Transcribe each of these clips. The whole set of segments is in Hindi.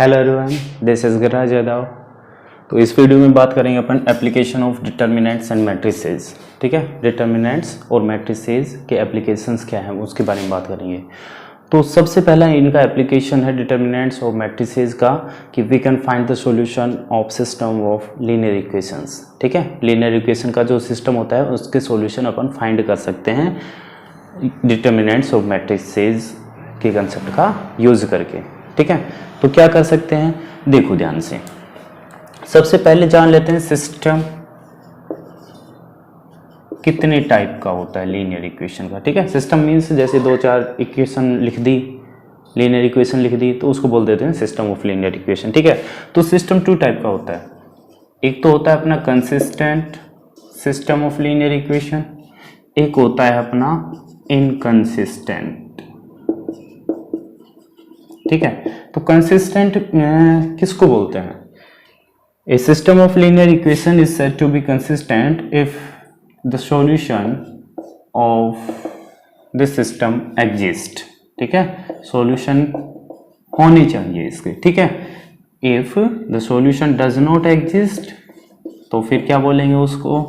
Hello everyone, this is Giriraj Yadav. तो इस वीडियो में बात करेंगे अपन application of determinants and matrices. ठीक है, डिटर्मिनेंट्स और मैट्रिसेस के एप्लीकेशंस क्या हैं उसके बारे में बात करेंगे। तो सबसे पहला इनका एप्लीकेशन है डिटर्मिनेंट्स और मैट्रिसेस का कि we can find the solution of system of linear equations. ठीक है, लीनियर इक्वेशन का जो सिस्टम होता है उसके सॉल्यूशन अपन फाइंड कर सकते हैं डिटर्मिनेंट्स और मैट्रिसेस के कंसेप्ट का यूज करके। ठीक है, तो क्या कर सकते हैं, देखो ध्यान से। सबसे पहले जान लेते हैं सिस्टम कितने टाइप का होता है लीनियर इक्वेशन का। ठीक है, सिस्टम मींस जैसे दो चार इक्वेशन लिख दी, लीनियर इक्वेशन लिख दी, तो उसको बोल देते हैं सिस्टम ऑफ लीनियर इक्वेशन। ठीक है, तो सिस्टम टू टाइप का होता है। एक तो होता है अपना consistent system of linear equation, एक होता है अपना इनकंसिस्टेंट। ठीक है, तो कंसिस्टेंट किसको बोलते हैं? A system of linear equation is said to be consistent if the solution of this system exist. ठीक है, सॉल्यूशन होनी चाहिए इसके। ठीक है, if the solution does not exist तो फिर क्या बोलेंगे उसको?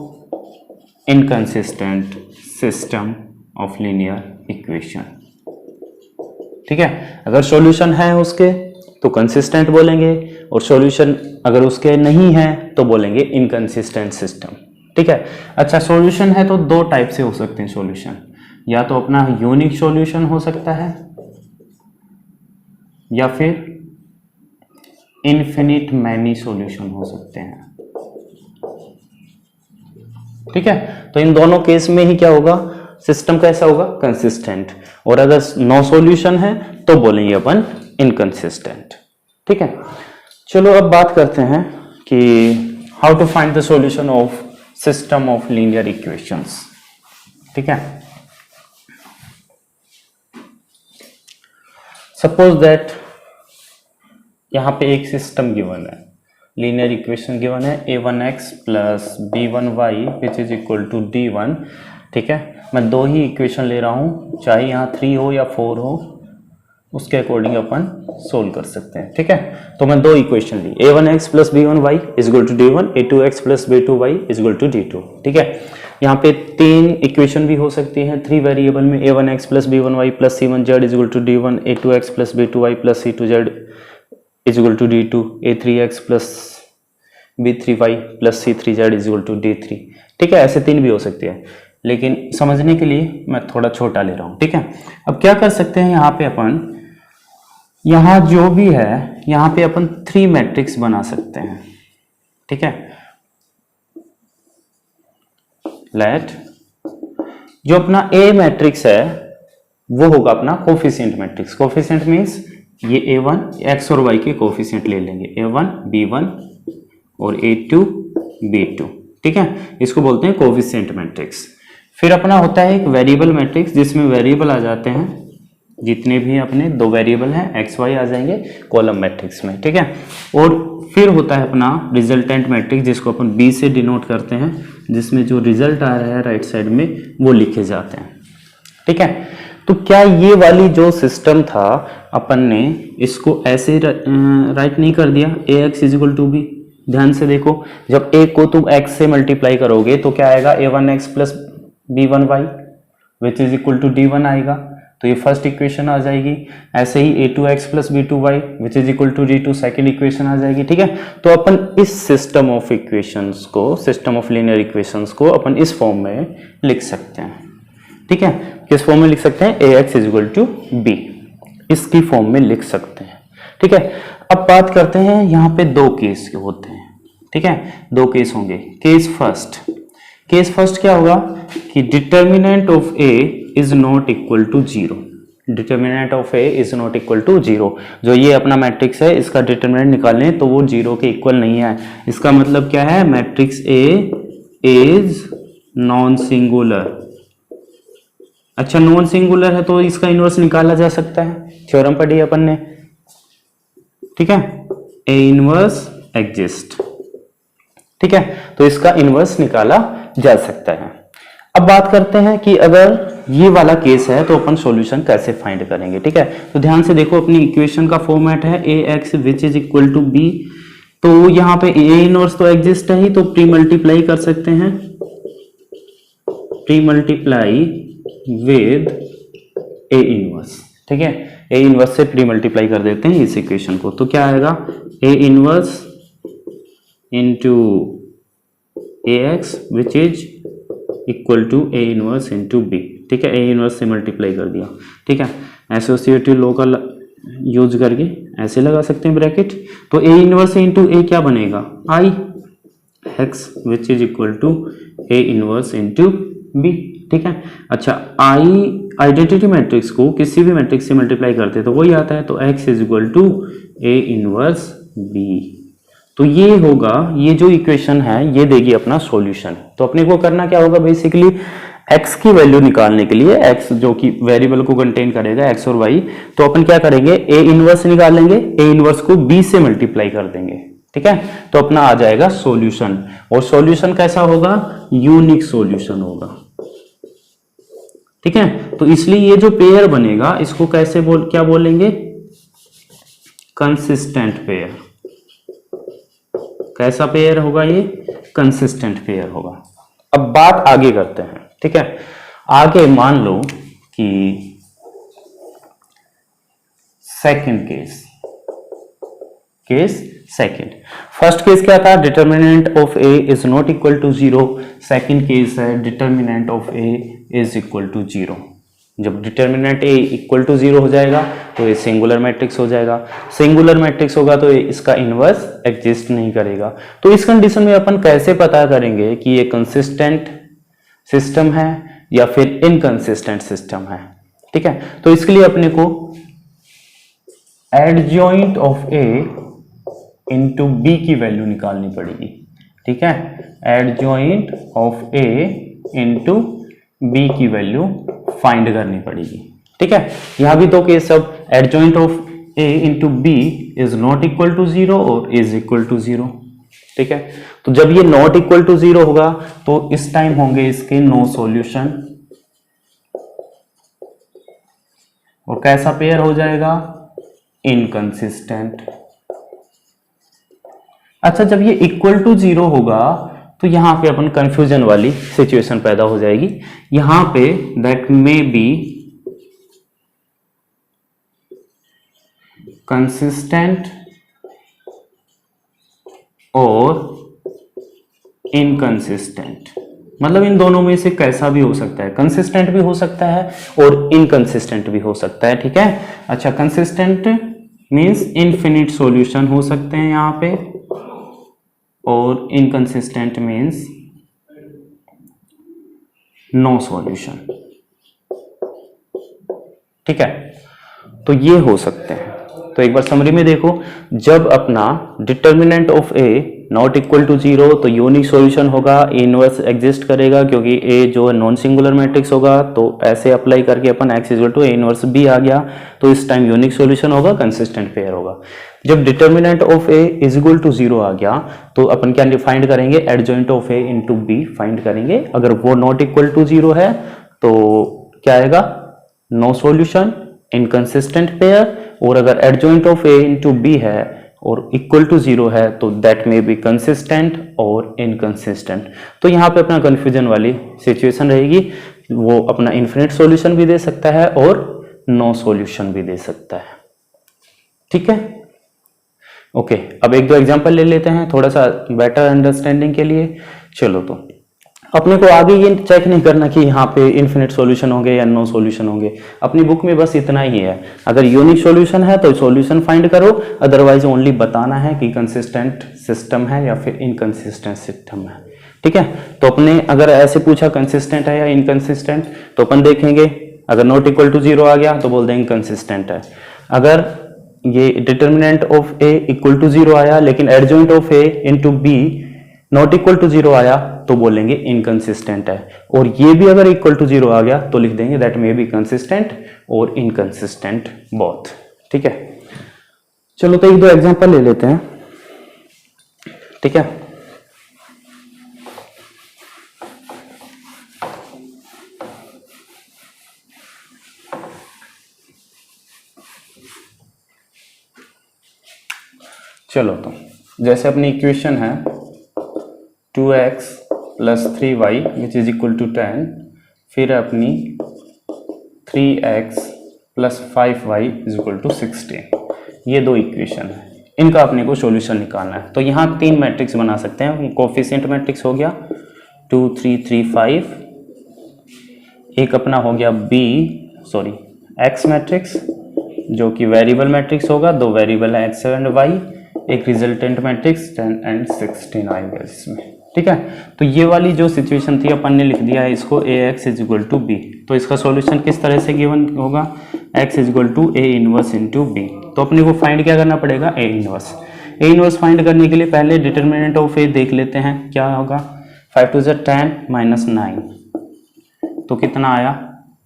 Inconsistent system of linear equation. ठीक है, अगर सॉल्यूशन है उसके तो कंसिस्टेंट बोलेंगे, और सॉल्यूशन अगर उसके नहीं है तो बोलेंगे इनकंसिस्टेंट सिस्टम। ठीक है, अच्छा सॉल्यूशन है तो दो टाइप से हो सकते हैं सॉल्यूशन, या तो अपना यूनिक सॉल्यूशन हो सकता है या फिर इन्फिनिट मैनी सॉल्यूशन हो सकते हैं। ठीक है, तो इन दोनों केस में ही क्या होगा, सिस्टम कैसा होगा? कंसिस्टेंट। और अगर नो सॉल्यूशन है तो बोलेंगे अपन इनकंसिस्टेंट। ठीक है, चलो अब बात करते हैं कि how to find the solution of system of linear equations. ठीक है, सपोज दैट यहां पे एक सिस्टम गिवन है, लीनियर इक्वेशन गिवन है a1x plus b1y which is equal to d1। ठीक है, मैं दो ही इक्वेशन ले रहा हूं, चाहे यहाँ 3 हो या 4 हो, उसके अकॉर्डिंग अपन सोल्व कर सकते हैं। ठीक है, तो मैं दो इक्वेशन ली, a1x plus b1y is equal to d1, a2x plus b2y is equal to d2। ठीक है, यहाँ पे 3 इक्वेशन भी हो सकती हैं 3 वेरिएबल में, a1x plus b1y plus c1z is equal to d1, a2x plus b2y plus c2z is equal to d2, a3x plus b3y plus c3z is equal to d3। ठीक है, ऐसे 3 भी हो सकती है, लेकिन समझने के लिए मैं थोड़ा छोटा ले रहा हूं। ठीक है, अब क्या कर सकते हैं, यहाँ पे अपन यहाँ जो भी है यहाँ पे अपन 3 मैट्रिक्स बना सकते हैं। ठीक है, लेट जो अपना ए मैट्रिक्स है वो होगा अपना कोफिशिएंट मैट्रिक्स। कोफिशिएंट मींस ये a1 x और y के कोफिशिएंट ले लेंगे, a1 b1 और a2 b2। ठीक है, इसको बोलते हैं कोफिशिएंट मैट्रिक्स। फिर अपना होता है एक वेरिएबल मैट्रिक्स, जिसमें वेरिएबल आ जाते हैं जितने भी अपने 2 वेरिएबल हैं x y आ जाएंगे कॉलम मैट्रिक्स में। ठीक है, और फिर होता है अपना रिजल्टेंट मैट्रिक्स, जिसको अपन b से डिनोट करते हैं, जिसमें जो रिजल्ट आ रहा है राइट साइड में वो लिखे जाते हैं। ठीक है, तो क्या ये वाली जो सिस्टम था अपन ने इसको ऐसे राइट नहीं कर दिया, ax is equal to b। ध्यान से देखो, जब a को तुम x से मल्टीप्लाई करोगे तो क्या आएगा, a1x plus b1y which is equal to d1 आएगा, तो ये फर्स्ट इक्वेशन आ जाएगी। ऐसे ही a2x plus b2y which is equal to d2 second equation आ जाएगी। ठीक है, तो अपन इस सिस्टम ऑफ इक्वेशंस को, सिस्टम ऑफ लीनियर इक्वेशंस को अपन इस फॉर्म में लिख सकते हैं। ठीक है, किस फॉर्म में लिख सकते हैं? ax is equal to b, इसकी फॉर्म में लिख सकते हैं। ठीक है, अब बात करते हैं, यहाँ पे 2 केस के होते हैं। ठीक है, 2 केस होंगे। केस फर्स्ट क्या होगा कि determinant of a is not equal to 0। Determinant of a is not equal to 0। जो ये अपना मैट्रिक्स है इसका डिटर्मिनेंट निकालें तो वो 0 के इक्वल नहीं है। इसका मतलब क्या है, matrix a is non singular. अच्छा, नॉन सिंगुलर है तो इसका इनवर्स निकाला जा सकता है, थ्योरम पढ़ी अपन ने। ठीक है, a इनवर्स एग्जिस्ट। ठीक है, तो इसका इनवर्स निकाला जा सकता है। अब बात करते हैं कि अगर ये वाला केस है तो अपन सॉल्यूशन कैसे फाइंड करेंगे, ठीक है। तो ध्यान से देखो, अपनी इक्वेशन का फॉर्मेट है A X which is equal to B. तो यहाँ पे ए इनवर्स तो एग्जिस्ट है ही, तो प्री मल्टीप्लाई कर सकते हैं, pre multiply with A inverse, ठीक है। ए इनवर्स से प्री मल्टीप्लाई कर देते हैं इस इक्वेशन को, तो क्या आएगा A inverse into A X which is equal to A inverse into B, ठीक है। ए इनवर्स से मल्टीप्लाई कर दिया, ठीक है। एसोसिएटिव लॉ का यूज करके ऐसे लगा सकते हैं ब्रैकेट। तो ए इनवर्स इंटू ए क्या बनेगा, I X which is equal to A inverse into B, ठीक है। अच्छा, आई आइडेंटिटी मैट्रिक्स को किसी भी मैट्रिक्स से मल्टीप्लाई करते हैं तो वही आता है, तो X is equal to A inverse B. तो ये होगा, ये जो इक्वेशन है ये देगी अपना सॉल्यूशन। तो अपने को करना क्या होगा, बेसिकली x की वैल्यू निकालने के लिए, x जो कि वेरिएबल को कंटेन करेगा x और y, तो अपन क्या करेंगे a इनवर्स निकालेंगे, a इनवर्स को b से मल्टीप्लाई कर देंगे, ठीक है। तो अपना आ जाएगा सॉल्यूशन, और सॉल्यूशन कैसा होगा, यूनिक सॉल्यूशन होगा, ठीक है। तो इसलिए ये जो पेयर बनेगा इसको कैसे क्या बोलेंगे, कंसिस्टेंट पेयर। कैसा पेयर होगा ये, कंसिस्टेंट पेयर होगा। अब बात आगे करते हैं, ठीक है। आगे मान लो कि second case second, first case क्या था, determinant of A is not equal to 0। Second case है determinant of A is equal to 0। जब डिटर्मिनेंट ए इक्वल टू 0 हो जाएगा तो ये सिंगुलर मैट्रिक्स हो जाएगा। सिंगुलर मैट्रिक्स होगा तो इसका इनवर्स एग्जिस्ट नहीं करेगा। तो इस कंडीशन में अपन कैसे पता करेंगे कि ये कंसिस्टेंट सिस्टम है या फिर इनकंसिस्टेंट सिस्टम है, ठीक है। तो इसके लिए अपने को adjoint of A into B की वैल्यू निकालनी पड़ेगी, ठीक है। Adjoint of A into B की वैल्यू फाइंड करनी पड़ेगी, ठीक है। यहां भी दो केस, अब adjoint of A into B is not equal to 0 और इज इक्वल टू 0, ठीक है। तो जब ये नॉट इक्वल टू 0 होगा तो इस टाइम होंगे इसके नो सॉल्यूशन, और कैसा पेयर हो जाएगा, इनकंसिस्टेंट। अच्छा, जब ये इक्वल टू 0 होगा तो यहां पे अपन कंफ्यूजन वाली सिचुएशन पैदा हो जाएगी। यहां पे दैट मे बी कंसिस्टेंट और इनकंसिस्टेंट, मतलब इन दोनों में से कैसा भी हो सकता है, कंसिस्टेंट भी हो सकता है और इनकंसिस्टेंट भी हो सकता है, ठीक है। अच्छा, कंसिस्टेंट मींस इनफिनिट सॉल्यूशन हो सकते हैं यहां पे, और इनकंसिस्टेंट मींस नो सॉल्यूशन, ठीक है। तो ये हो सकते हैं। तो एक बार समरी में देखो, जब अपना determinant of A not equal to 0 तो यूनिक सॉल्यूशन होगा, ए इनवर्स एग्जिस्ट करेगा क्योंकि ए जो है नॉन सिंगुलर मैट्रिक्स होगा। तो ऐसे अप्लाई करके अपन X equal to A inverse B आ गया, तो इस टाइम यूनिक सॉल्यूशन होगा, कंसिस्टेंट पेयर होगा। जब determinant of A is equal to 0 आ गया तो अपन क्या फाइंड करेंगे, adjoint of A into B find करेंगे। अगर वो नॉट इक्वल टू 0 है तो क्या आएगा, नो सॉल्यूशन, इनकंसिस्टेंट पेयर। और अगर adjoint of A into B है और इक्वल टू 0 है तो दैट में बी कंसिस्टेंट और इनकंसिस्टेंट। तो यहाँ पे अपना कंफ्यूजन वाली सिचुएशन रहेगी, वो अपना इन्फिनिट सॉल्यूशन भी दे सकता है और नो सॉल्यूशन भी दे सकता है, ठीक है। ओके, अब एक दो एग्जांपल ले लेते हैं थोड़ा सा बेटर अंडरस्टैंडिंग के लिए। चलो, तो अपने को आगे ये चेक नहीं करना कि यहाँ पे इन्फिनिट सॉल्यूशन होंगे या नो सॉल्यूशन होंगे, अपनी बुक में बस इतना ही है। अगर यूनिक सॉल्यूशन है तो सॉल्यूशन फाइंड करो, अदरवाइज ओनली बताना है कि कंसिस्टेंट सिस्टम है या फिर इनकंसिस्टेंट सिस्टम है, ठीक है। तो अपने अगर ऐसे पूछा कंसिस्टेंट है या इनकंसिस्टेंट तो अपन देखेंगे, अगर नॉट इक्वल टू 0 आ गया तो बोल देंगे कंसिस्टेंट है। अगर ये determinant of A equal to 0 आया लेकिन adjoint of A into B not equal to 0 आया तो बोलेंगे इनकंसिस्टेंट है। और ये भी अगर इक्वल टू 0 आ गया तो लिख देंगे दैट मे बी कंसिस्टेंट और इनकंसिस्टेंट बोथ, ठीक है। चलो, तो एक दो एग्जांपल ले लेते हैं, ठीक है। चलो तो जैसे अपनी इक्वेशन है 2x + 3y which is equal to 10, फिर अपनी 3x + 5y is equal to 16, ये दो इक्वेशन है, इनका अपने को सॉल्यूशन निकालना है। तो यहाँ तीन मैट्रिक्स बना सकते हैं। कोफिशिएंट मैट्रिक्स हो गया 2 3 3 5, एक अपना हो गया एक्स मैट्रिक्स जो कि वेरिएबल मैट्रिक्स होगा, दो वेरिएबल है एक्स एंड वाई, एक रिजल्टेंट मैट्रिक्स 10 and 16 आएगा इसमें। ठीक है, तो ये वाली जो सिचुएशन थी अपन ने लिख दिया है इसको ax = b। तो इसका सॉल्यूशन किस तरह से गिवन होगा, x = a inverse into b। तो अपने को फाइंड क्या करना पड़ेगा, a इनवर्स फाइंड करने के लिए पहले डिटर्मिनेंट ऑफ a देख लेते हैं क्या होगा। 5 2 10 -9, तो कितना आया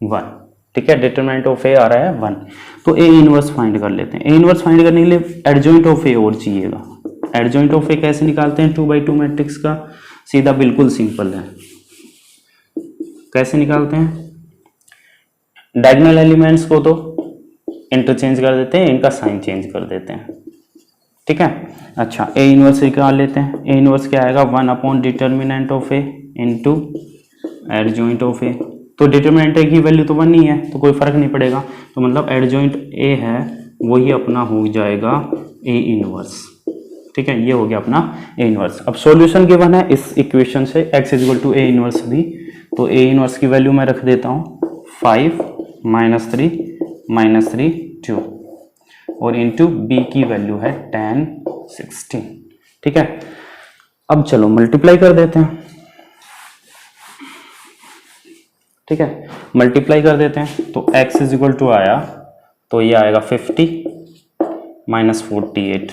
1। ठीक है, डिटरमिनेंट ऑफ ए आ रहा है 1, तो ए इनवर्स फाइंड कर लेते हैं। ए इनवर्स फाइंड करने के लिए एडजॉइंट ऑफ ए और चाहिएगा। एडजॉइंट ऑफ ए कैसे निकालते हैं 2/2 मैट्रिक्स का, सीधा बिल्कुल सिंपल है। कैसे निकालते हैं, डायगोनल एलिमेंट्स को तो इंटरचेंज कर देते हैं, इनका साइन चेंज कर देते हैं। ठीक है, अच्छा ए इनवर्स निकाल लेते हैं। ए इनवर्स क्या आएगा 1 determinant of A into adjoint of A. तो डिटर्मिनेंट ए की वैल्यू तो 1 ही है, तो कोई फर्क नहीं पड़ेगा, तो मतलब एडजॉइंट ए है वही अपना हो जाएगा ए इनवर्स। ठीक है, ये हो गया अपना ए इनवर्स। अब सॉल्यूशन गिवन है इस इक्वेशन से x = a इनवर्स b, तो a इनवर्स की वैल्यू मैं रख देता हूँ 5 -3 -3 2 और इंटू b की वैल्यू है 10 16। ठीक है, अब चलो मल्टीप्लाई कर देते हैं। ठीक है, मल्टीप्लाई कर देते हैं, तो x = आया, तो ये आएगा 50 -48।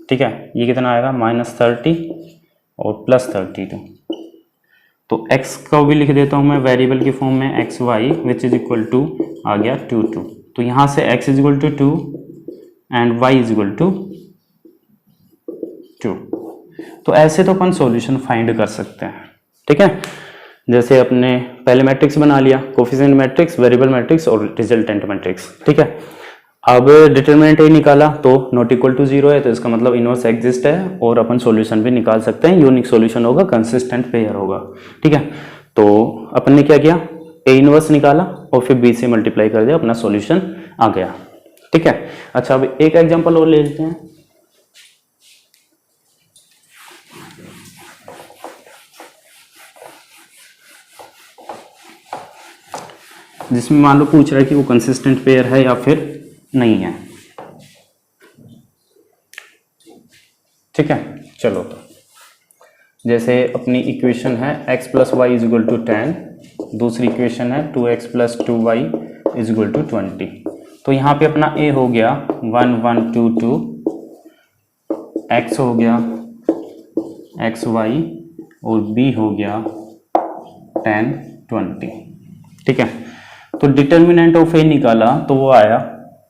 ठीक है, ये कितना आएगा -30 और +32। तो x को भी लिख देता हूं मैं वेरिएबल की फॉर्म में xy which is equal to आ गया 2 2। तो यहां से x = 2 एंड y = 2। तो ऐसे तो अपन सॉल्यूशन फाइंड कर सकते हैं। ठीक है, जैसे अपने पहले मैट्रिक्स बना लिया, कोफिशिएंट मैट्रिक्स, वेरिएबल मैट्रिक्स और रिजल्टेंट मैट्रिक्स। ठीक है, अब डिटरमिनेंट ए निकाला तो नॉट इक्वल टू 0 है, तो इसका मतलब इनवर्स एग्जिस्ट है और अपन सॉल्यूशन भी निकाल सकते हैं। यूनिक सॉल्यूशन होगा, कंसिस्टेंट पेयर होगा। ठीक है, तो अपन ने क्या किया, ए इनवर्स निकाला और फिर बी से मल्टीप्लाई कर दिया, अपना सॉल्यूशन आ गया। ठीक है, अच्छा अब एक एग्जांपल और ले लेते हैं। जिसमें मान लो पूछ रहा है कि वो कंसिस्टेंट पेयर है या फिर नहीं है। ठीक है, चलो तो जैसे अपनी इक्वेशन है x + y = 10, दूसरी इक्वेशन है 2x + 2y = 20। तो यहाँ पे अपना a हो गया 1 1 2 2, x हो गया xy और b हो गया 10 20। ठीक है, तो डिटर्मिनेंट ऑफ ए निकाला तो वो आया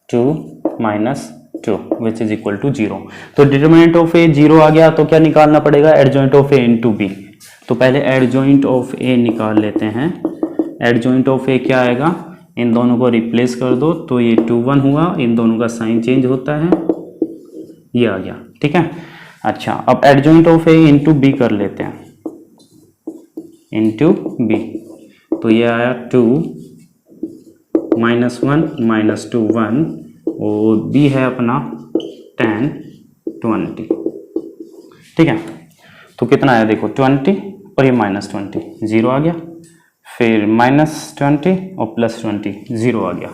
2 - 2 विच इज इक्वल टू 0। तो डिटर्मिनेंट ऑफ ए 0 आ गया, तो क्या निकालना पड़ेगा, adjoint of A into B. तो पहले एडजॉइंट ऑफ ए निकाल लेते हैं। एडजॉइंट ऑफ ए क्या आएगा, इन दोनों को रिप्लेस कर दो, तो ये 2 1 हुआ, इन दोनों का साइन चेंज होता है, ये आ गया। ठीक है, अच्छा अब adjoint of A into B कर लेते हैं, इंटू बी, तो ये आया 2 -1 -2 1 और b है अपना 10 20। ठीक है, तो कितना आया देखो 20 और ये -20, 0 आ गया, फिर -20 और +20, 0 आ गया,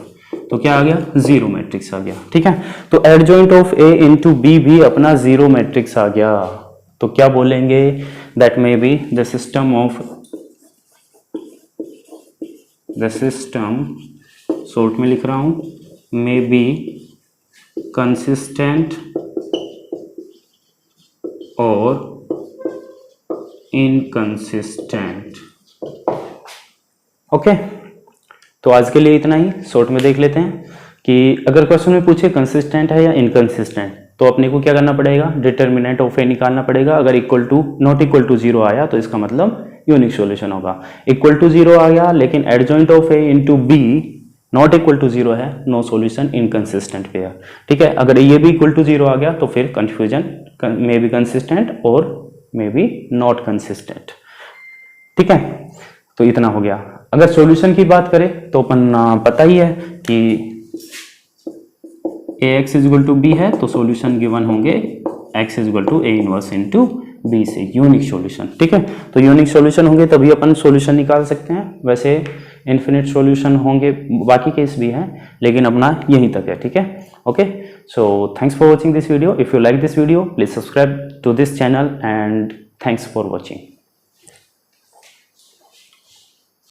तो क्या आ गया 0 मैट्रिक्स आ गया। ठीक है, तो adjoint of a into B भी अपना 0 मैट्रिक्स आ गया। तो क्या बोलेंगे, that may be the system short में लिख रहा हूं, मे बी कंसिस्टेंट और इनकंसिस्टेंट। ओके, तो आज के लिए इतना ही। शॉर्ट में देख लेते हैं कि अगर क्वेश्चन में पूछे कंसिस्टेंट है या इनकंसिस्टेंट, तो अपने को क्या करना पड़ेगा, डिटर्मिनेंट ऑफ ए निकालना पड़ेगा। अगर नॉट इक्वल टू 0 आया तो इसका मतलब यूनिक सॉल्यूशन होगा। इक्वल टू 0 आ गया लेकिन adjoint of A into B not equal to 0 है, नो सॉल्यूशन, इनकंसिस्टेंट पेयर। ठीक है, अगर ये भी इक्वल टू 0 आ गया तो फिर कंफ्यूजन, मे बी कंसिस्टेंट और मे बी नॉट कंसिस्टेंट। ठीक है, तो इतना हो गया। अगर सॉल्यूशन की बात करें तो अपन पता ही है कि ax is equal to B है, तो सॉल्यूशन गिवन होंगे x is equal to a inverse into B से, यूनिक सॉल्यूशन। ठीक है, तो यूनिक सॉल्यूशन होंगे तभी अपन सॉल्यूशन निकाल सकते हैं। वैसे इन्फिनिट सॉल्यूशन होंगे, बाकी केस भी हैं, लेकिन अपना यहीं तक है। ठीक है, okay, so thanks for watching this video. If you like this video please subscribe to this channel and thanks for watching.